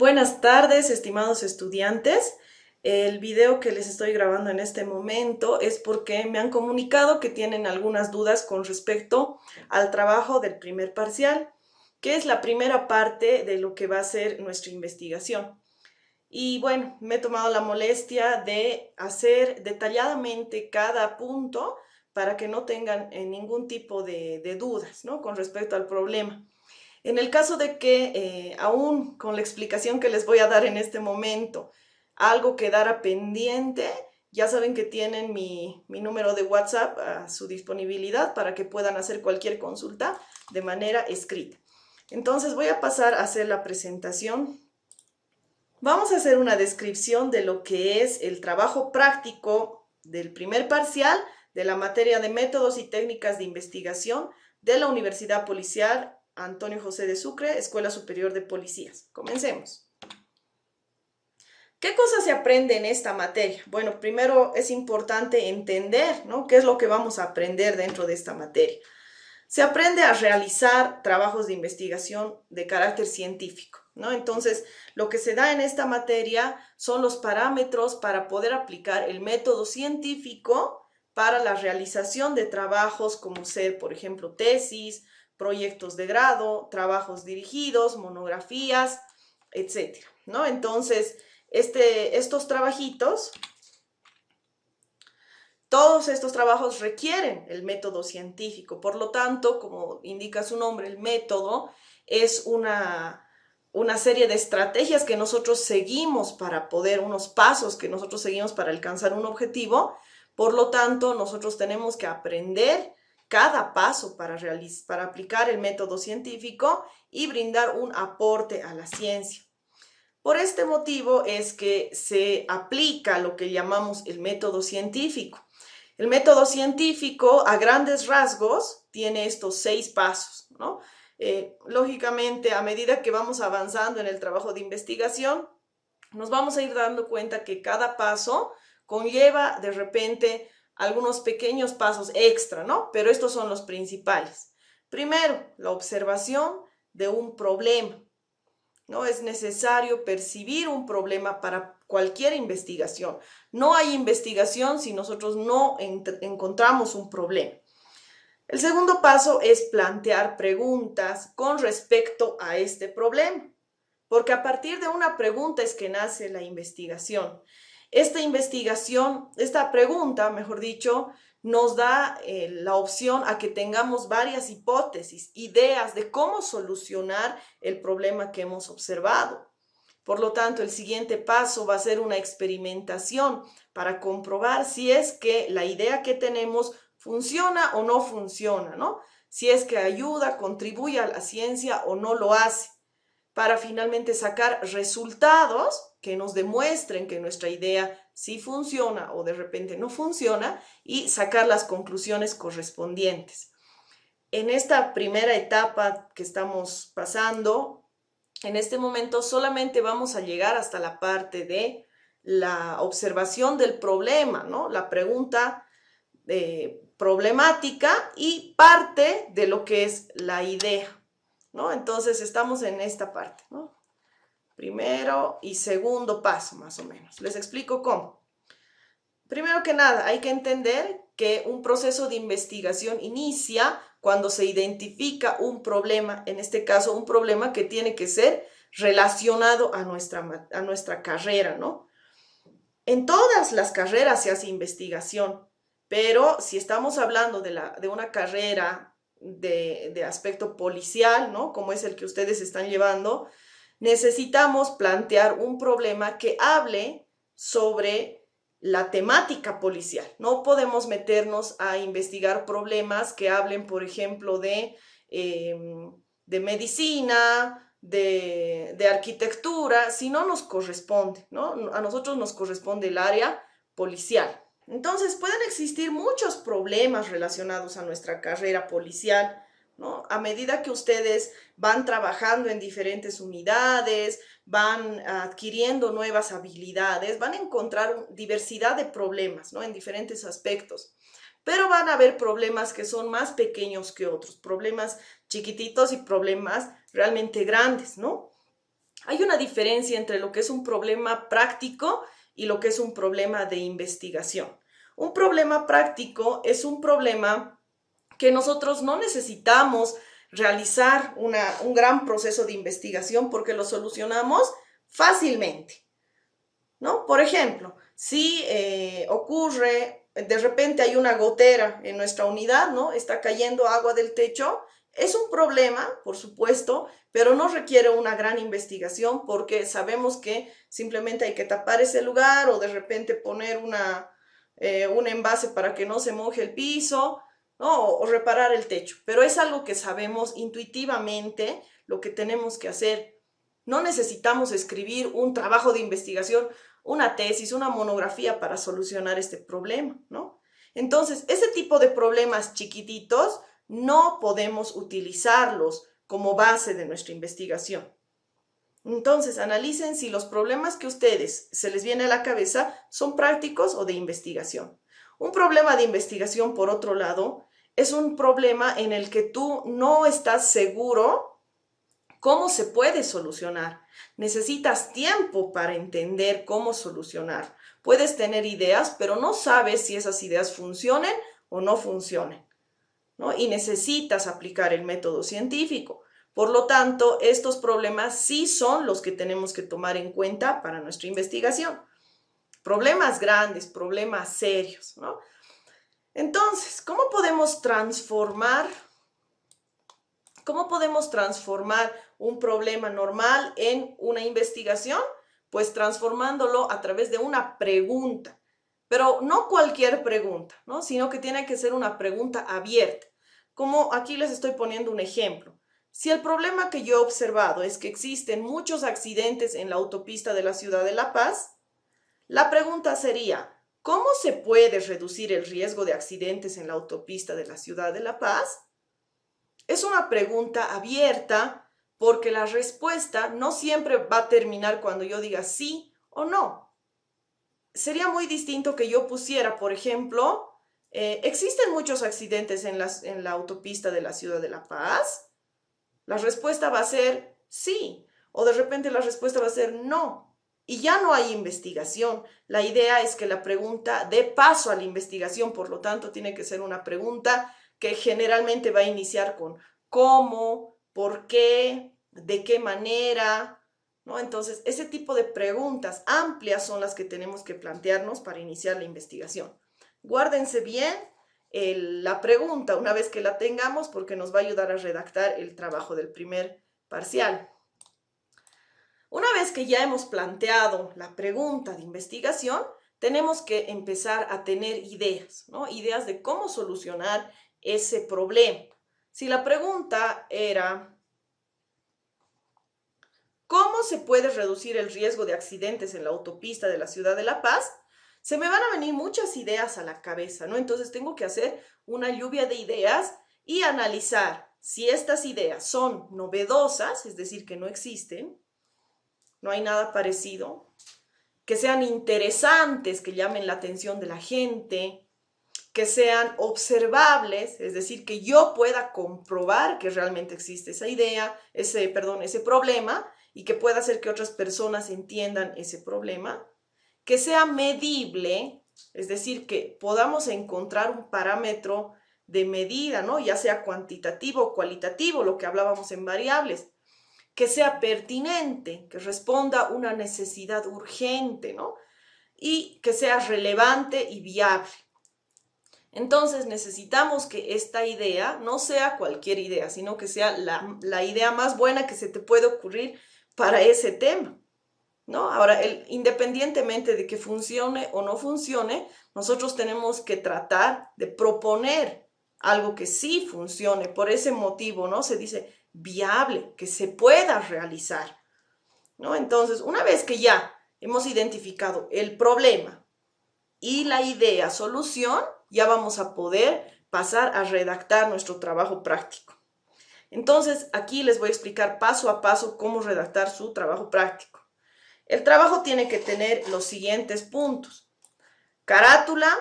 Buenas tardes, estimados estudiantes. El video que les estoy grabando en este momento es porque me han comunicado que tienen algunas dudas con respecto al trabajo del primer parcial, que es la primera parte de lo que va a ser nuestra investigación. Y bueno, me he tomado la molestia de hacer detalladamente cada punto para que no tengan ningún tipo de dudas, ¿no?, con respecto al problema. En el caso de que, aún con la explicación que les voy a dar en este momento, algo quedara pendiente, ya saben que tienen mi número de WhatsApp a su disponibilidad para que puedan hacer cualquier consulta de manera escrita. Entonces voy a pasar a hacer la presentación. Vamos a hacer una descripción de lo que es el trabajo práctico del primer parcial de la materia de métodos y técnicas de investigación de la Universidad Policial Antonio José de Sucre, Escuela Superior de Policías. Comencemos. ¿Qué cosas se aprende en esta materia? Bueno, primero es importante entender, ¿no?, qué es lo que vamos a aprender dentro de esta materia. Se aprende a realizar trabajos de investigación de carácter científico, ¿no? Entonces, lo que se da en esta materia son los parámetros para poder aplicar el método científico para la realización de trabajos como ser, por ejemplo, tesis, proyectos de grado, trabajos dirigidos, monografías, etcétera, ¿no? Entonces, estos trabajitos, todos estos trabajos requieren el método científico. Por lo tanto, como indica su nombre, el método es una serie de estrategias que nosotros seguimos para poder, unos pasos que nosotros seguimos para alcanzar un objetivo. Por lo tanto, nosotros tenemos que aprender cada paso para aplicar el método científico y brindar un aporte a la ciencia. Por este motivo es que se aplica lo que llamamos el método científico. El método científico, a grandes rasgos, tiene estos 6 pasos, ¿no? Lógicamente, a medida que vamos avanzando en el trabajo de investigación, nos vamos a ir dando cuenta que cada paso conlleva de repente algunos pequeños pasos extra, ¿no? Pero estos son los principales. Primero, la observación de un problema, ¿no? Es necesario percibir un problema para cualquier investigación. No hay investigación si nosotros no encontramos un problema. El segundo paso es plantear preguntas con respecto a este problema, porque a partir de una pregunta es que nace la investigación. Esta pregunta, mejor dicho, nos da la opción a que tengamos varias hipótesis, ideas de cómo solucionar el problema que hemos observado. Por lo tanto, el siguiente paso va a ser una experimentación para comprobar si es que la idea que tenemos funciona o no funciona, ¿no? Si es que ayuda, contribuye a la ciencia o no lo hace, para finalmente sacar resultados que nos demuestren que nuestra idea sí funciona o de repente no funciona y sacar las conclusiones correspondientes. En esta primera etapa que estamos pasando, en este momento solamente vamos a llegar hasta la parte de la observación del problema, ¿no? La pregunta problemática y parte de lo que es la idea, ¿no? Entonces estamos en esta parte, ¿no? Primero y segundo paso, más o menos. Les explico cómo. Primero que nada, hay que entender que un proceso de investigación inicia cuando se identifica un problema, en este caso un problema que tiene que ser relacionado a nuestra carrera, ¿no? En todas las carreras se hace investigación, pero si estamos hablando de una carrera de aspecto policial, ¿no?, como es el que ustedes están llevando, necesitamos plantear un problema que hable sobre la temática policial. No podemos meternos a investigar problemas que hablen, por ejemplo, de medicina, de arquitectura, si no nos corresponde, ¿no? A nosotros nos corresponde el área policial. Entonces, pueden existir muchos problemas relacionados a nuestra carrera policial, ¿no? A medida que ustedes van trabajando en diferentes unidades, van adquiriendo nuevas habilidades, van a encontrar diversidad de problemas, ¿no?, en diferentes aspectos. Pero van a haber problemas que son más pequeños que otros, problemas chiquititos y problemas realmente grandes, ¿no? Hay una diferencia entre lo que es un problema práctico y lo que es un problema de investigación. Un problema práctico es un problema que nosotros no necesitamos realizar un gran proceso de investigación porque lo solucionamos fácilmente, ¿no? Por ejemplo, si ocurre, de repente hay una gotera en nuestra unidad, ¿no? Está cayendo agua del techo, es un problema, por supuesto, pero no requiere una gran investigación porque sabemos que simplemente hay que tapar ese lugar o de repente poner un envase para que no se moje el piso, ¿no? O reparar el techo. Pero es algo que sabemos intuitivamente lo que tenemos que hacer. No necesitamos escribir un trabajo de investigación, una tesis, una monografía para solucionar este problema, ¿no? Entonces, ese tipo de problemas chiquititos no podemos utilizarlos como base de nuestra investigación. Entonces, analicen si los problemas que a ustedes se les viene a la cabeza son prácticos o de investigación. Un problema de investigación, por otro lado, es un problema en el que tú no estás seguro cómo se puede solucionar. Necesitas tiempo para entender cómo solucionar. Puedes tener ideas, pero no sabes si esas ideas funcionen o no funcionen, ¿no? Y necesitas aplicar el método científico. Por lo tanto, estos problemas sí son los que tenemos que tomar en cuenta para nuestra investigación. Problemas grandes, problemas serios, ¿no? Entonces, ¿cómo podemos transformar un problema normal en una investigación? Pues transformándolo a través de una pregunta, pero no cualquier pregunta, ¿no? Sino que tiene que ser una pregunta abierta. Como aquí les estoy poniendo un ejemplo. Si el problema que yo he observado es que existen muchos accidentes en la autopista de la ciudad de La Paz, la pregunta sería, ¿cómo se puede reducir el riesgo de accidentes en la autopista de la ciudad de La Paz? Es una pregunta abierta porque la respuesta no siempre va a terminar cuando yo diga sí o no. Sería muy distinto que yo pusiera, por ejemplo, ¿existen muchos accidentes en la autopista de la ciudad de La Paz? La respuesta va a ser sí, o de repente la respuesta va a ser no. Y ya no hay investigación. La idea es que la pregunta dé paso a la investigación, por lo tanto tiene que ser una pregunta que generalmente va a iniciar con cómo, por qué, de qué manera, ¿no? Entonces, ese tipo de preguntas amplias son las que tenemos que plantearnos para iniciar la investigación. Guárdense bien la pregunta una vez que la tengamos porque nos va a ayudar a redactar el trabajo del primer parcial. Una vez que ya hemos planteado la pregunta de investigación, tenemos que empezar a tener ideas, ¿no? Ideas de cómo solucionar ese problema. Si la pregunta era, ¿cómo se puede reducir el riesgo de accidentes en la autopista de la ciudad de La Paz? Se me van a venir muchas ideas a la cabeza, ¿no? Entonces tengo que hacer una lluvia de ideas y analizar si estas ideas son novedosas, es decir, que no existen, no hay nada parecido, que sean interesantes, que llamen la atención de la gente, que sean observables, es decir, que yo pueda comprobar que realmente existe esa idea, ese problema, y que pueda hacer que otras personas entiendan ese problema, que sea medible, es decir, que podamos encontrar un parámetro de medida, ¿no? Ya sea cuantitativo o cualitativo, lo que hablábamos en variables, que sea pertinente, que responda a una necesidad urgente, ¿no? Y que sea relevante y viable. Entonces necesitamos que esta idea no sea cualquier idea, sino que sea la idea más buena que se te puede ocurrir para ese tema, ¿no? Ahora, independientemente de que funcione o no funcione, nosotros tenemos que tratar de proponer algo que sí funcione. Por ese motivo, ¿no? Se dice viable, que se pueda realizar, ¿no? Entonces, una vez que ya hemos identificado el problema y la idea solución, ya vamos a poder pasar a redactar nuestro trabajo práctico. Entonces, aquí les voy a explicar paso a paso cómo redactar su trabajo práctico. El trabajo tiene que tener los siguientes puntos: carátula,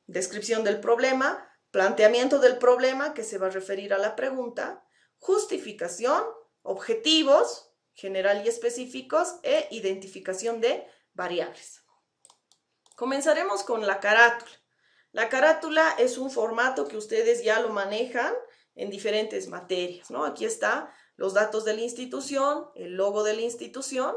descripción del problema, planteamiento del problema que se va a referir a la pregunta, justificación, objetivos, general y específicos, e identificación de variables. Comenzaremos con la carátula. La carátula es un formato que ustedes ya lo manejan en diferentes materias, ¿no? Aquí está los datos de la institución, el logo de la institución,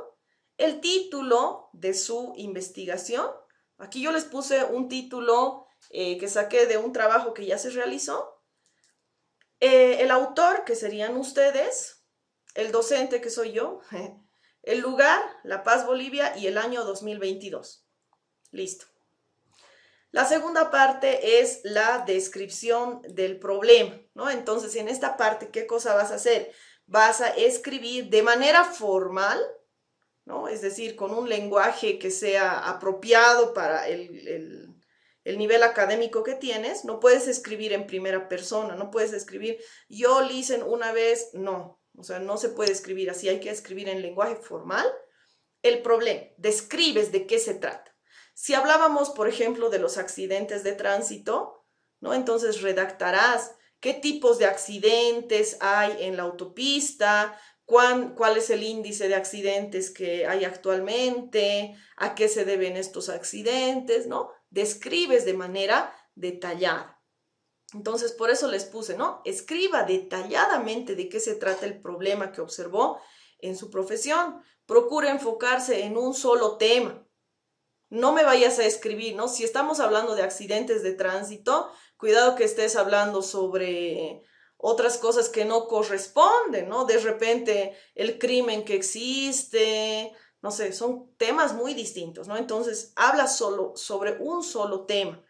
el título de su investigación. Aquí yo les puse un título que saqué de un trabajo que ya se realizó. El autor, que serían ustedes, el docente, que soy yo, el lugar, La Paz, Bolivia, y el año 2022. Listo. La segunda parte es la descripción del problema, ¿no? Entonces, en esta parte, ¿qué cosa vas a hacer? Vas a escribir de manera formal, ¿no? Es decir, con un lenguaje que sea apropiado para el nivel académico que tienes. No puedes escribir en primera persona, no puedes escribir yo listen una vez, no. O sea, no se puede escribir así, hay que escribir en lenguaje formal. El problema, describes de qué se trata. Si hablábamos, por ejemplo, de los accidentes de tránsito, ¿no? Entonces redactarás qué tipos de accidentes hay en la autopista, cuál es el índice de accidentes que hay actualmente, a qué se deben estos accidentes, ¿no? Describes de manera detallada. Entonces, por eso les puse, ¿no? Escriba detalladamente de qué se trata el problema que observó en su profesión. Procura enfocarse en un solo tema. No me vayas a escribir, ¿no? Si estamos hablando de accidentes de tránsito, cuidado que estés hablando sobre otras cosas que no corresponden, ¿no? De repente el crimen que existe, no sé, son temas muy distintos, ¿no? Entonces, habla solo sobre un solo tema.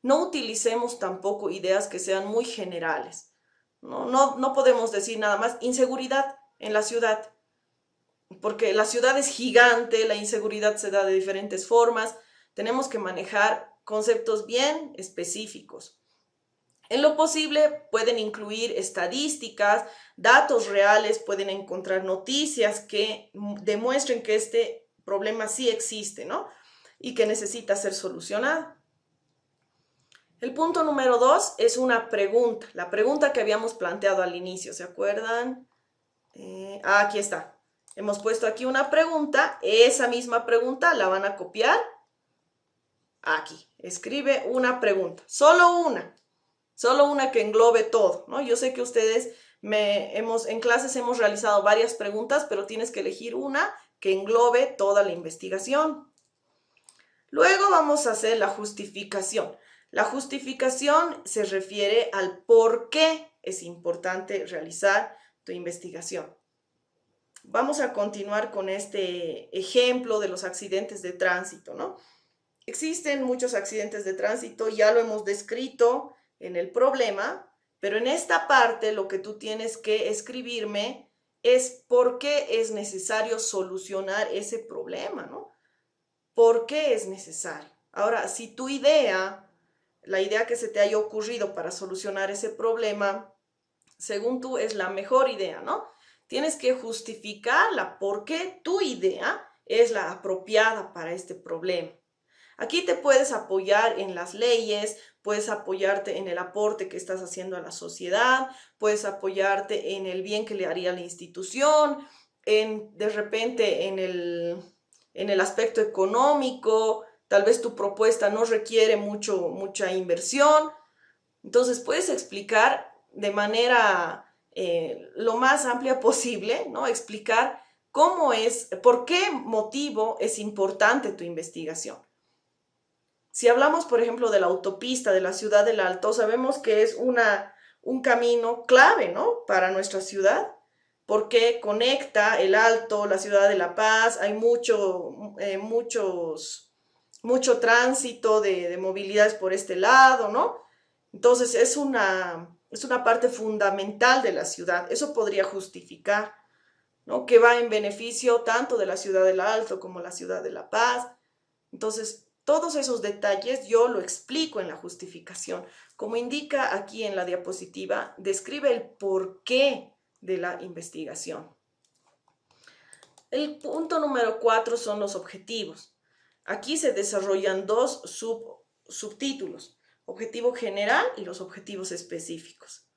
No utilicemos tampoco ideas que sean muy generales. No podemos decir nada más inseguridad en la ciudad, porque la ciudad es gigante, la inseguridad se da de diferentes formas. Tenemos que manejar conceptos bien específicos. En lo posible pueden incluir estadísticas, datos reales, pueden encontrar noticias que demuestren que este problema sí existe, ¿no? Y que necesita ser solucionado. El punto número 2 es una pregunta, la pregunta que habíamos planteado al inicio, ¿se acuerdan? Aquí está. Hemos puesto aquí una pregunta, esa misma pregunta la van a copiar aquí. Escribe una pregunta, solo una que englobe todo, ¿no? Yo sé que ustedes en clases hemos realizado varias preguntas, pero tienes que elegir una que englobe toda la investigación. Luego vamos a hacer la justificación. La justificación se refiere al por qué es importante realizar tu investigación. Vamos a continuar con este ejemplo de los accidentes de tránsito, ¿no? Existen muchos accidentes de tránsito, ya lo hemos descrito en el problema, pero en esta parte lo que tú tienes que escribirme es por qué es necesario solucionar ese problema, ¿no? ¿Por qué es necesario? Ahora, si tu idea, la idea que se te haya ocurrido para solucionar ese problema, según tú es la mejor idea, ¿no? Tienes que justificarla por qué tu idea es la apropiada para este problema. Aquí te puedes apoyar en las leyes, puedes apoyarte en el aporte que estás haciendo a la sociedad, puedes apoyarte en el bien que le haría a la institución, de repente en el aspecto económico, tal vez tu propuesta no requiere mucha inversión. Entonces puedes explicar de manera lo más amplia posible, ¿no? Explicar por qué motivo es importante tu investigación. Si hablamos, por ejemplo, de la autopista de la ciudad del Alto, sabemos que es un camino clave, ¿no? Para nuestra ciudad, porque conecta el Alto, la ciudad de La Paz, hay mucho tránsito de movilidades por este lado, ¿no? Entonces es una parte fundamental de la ciudad. Eso podría justificar, ¿no? Que va en beneficio tanto de la ciudad del Alto como la ciudad de La Paz. Entonces, todos esos detalles yo lo explico en la justificación. Como indica aquí en la diapositiva, describe el porqué de la investigación. El punto número 4 son los objetivos. Aquí se desarrollan dos subtítulos, objetivo general y los objetivos específicos.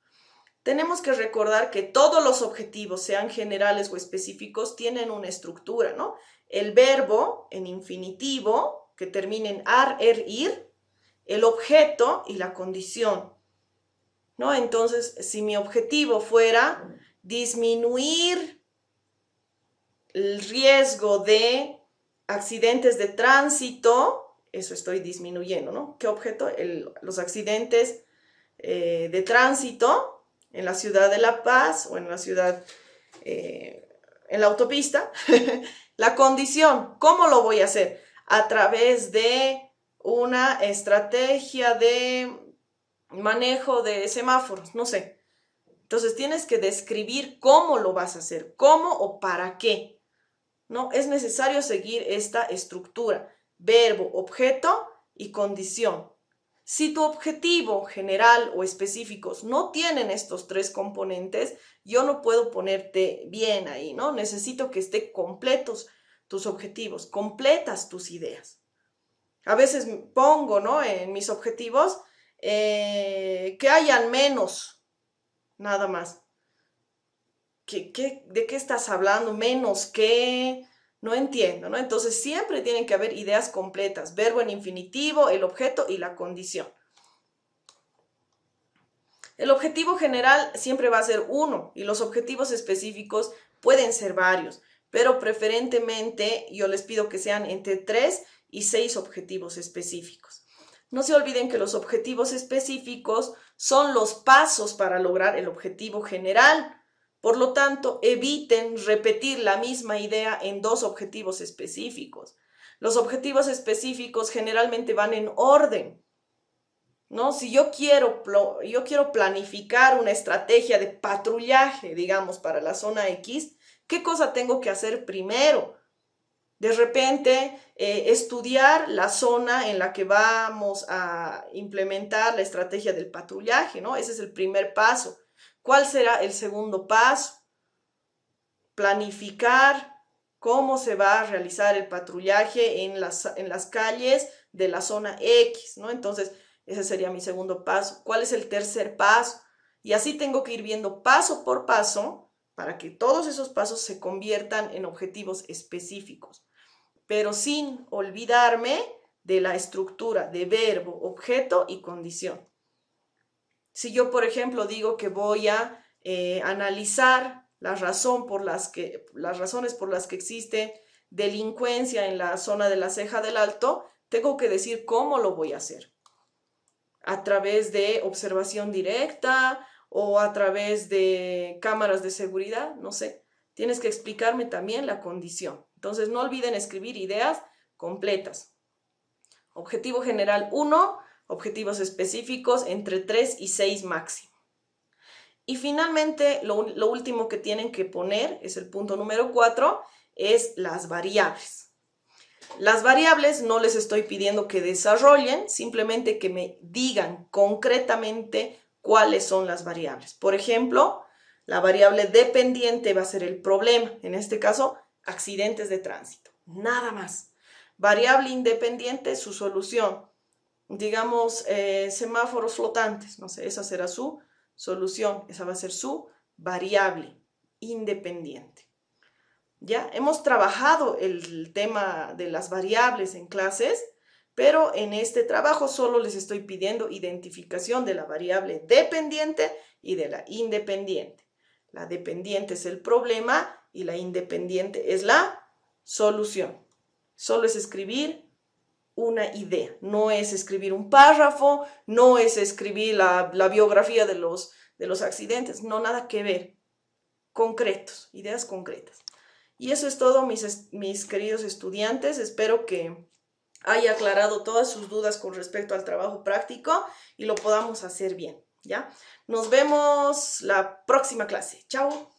tenemos que recordar que todos los objetivos, sean generales o específicos, tienen una estructura, ¿no? El verbo en infinitivo, que termina en ar, er, ir, el objeto y la condición, ¿no? Entonces, si mi objetivo fuera disminuir el riesgo de accidentes de tránsito, eso estoy disminuyendo, ¿no? ¿Qué objeto? Los accidentes de tránsito en la ciudad de La Paz o en la ciudad, en la autopista. La condición, ¿cómo lo voy a hacer? A través de una estrategia de manejo de semáforos, no sé. Entonces tienes que describir cómo lo vas a hacer, cómo o para qué. ¿No? Es necesario seguir esta estructura, verbo, objeto y condición. Si tu objetivo general o específicos no tienen estos tres componentes, yo no puedo ponerte bien ahí, ¿no? Necesito que estén completos tus objetivos, completas tus ideas. A veces pongo, ¿no?, en mis objetivos que hayan menos, nada más. ¿De qué estás hablando? ¿Menos qué? No entiendo, ¿no? Entonces siempre tienen que haber ideas completas, verbo en infinitivo, el objeto y la condición. El objetivo general siempre va a ser uno y los objetivos específicos pueden ser varios, pero preferentemente yo les pido que sean entre 3 y 6 objetivos específicos. No se olviden que los objetivos específicos son los pasos para lograr el objetivo general. Por lo tanto, eviten repetir la misma idea en 2 objetivos específicos. Los objetivos específicos generalmente van en orden, ¿no? Si yo quiero planificar una estrategia de patrullaje, digamos, para la zona X, ¿qué cosa tengo que hacer primero? De repente, estudiar la zona en la que vamos a implementar la estrategia del patrullaje, ¿no? Ese es el primer paso. ¿Cuál será el segundo paso? Planificar cómo se va a realizar el patrullaje en las calles de la zona X, ¿no? Entonces, ese sería mi segundo paso. ¿Cuál es el tercer paso? Y así tengo que ir viendo paso por paso para que todos esos pasos se conviertan en objetivos específicos, pero sin olvidarme de la estructura de verbo, objeto y condición. Si yo, por ejemplo, digo que voy a analizar las razones por las que existe delincuencia en la zona de la Ceja del Alto, tengo que decir cómo lo voy a hacer. A través de observación directa o a través de cámaras de seguridad, no sé. Tienes que explicarme también la condición. Entonces, no olviden escribir ideas completas. Objetivo general 1, objetivos específicos entre 3 y 6 máximo. Y finalmente, lo último que tienen que poner, es el punto número 4, es las variables. Las variables no les estoy pidiendo que desarrollen, simplemente que me digan concretamente cuáles son las variables. Por ejemplo, la variable dependiente va a ser el problema, en este caso, accidentes de tránsito, nada más. Variable independiente, su solución. Digamos, semáforos flotantes, no sé, esa será su solución, esa va a ser su variable independiente. Ya hemos trabajado el tema de las variables en clases, pero en este trabajo solo les estoy pidiendo identificación de la variable dependiente y de la independiente. La dependiente es el problema y la independiente es la solución. Solo es escribir una idea, no es escribir un párrafo, no es escribir la biografía de los accidentes, no, nada que ver. Concretos, ideas concretas. Y eso es todo, mis queridos estudiantes. Espero que haya aclarado todas sus dudas con respecto al trabajo práctico y lo podamos hacer bien, ¿ya? Nos vemos la próxima clase. Chao.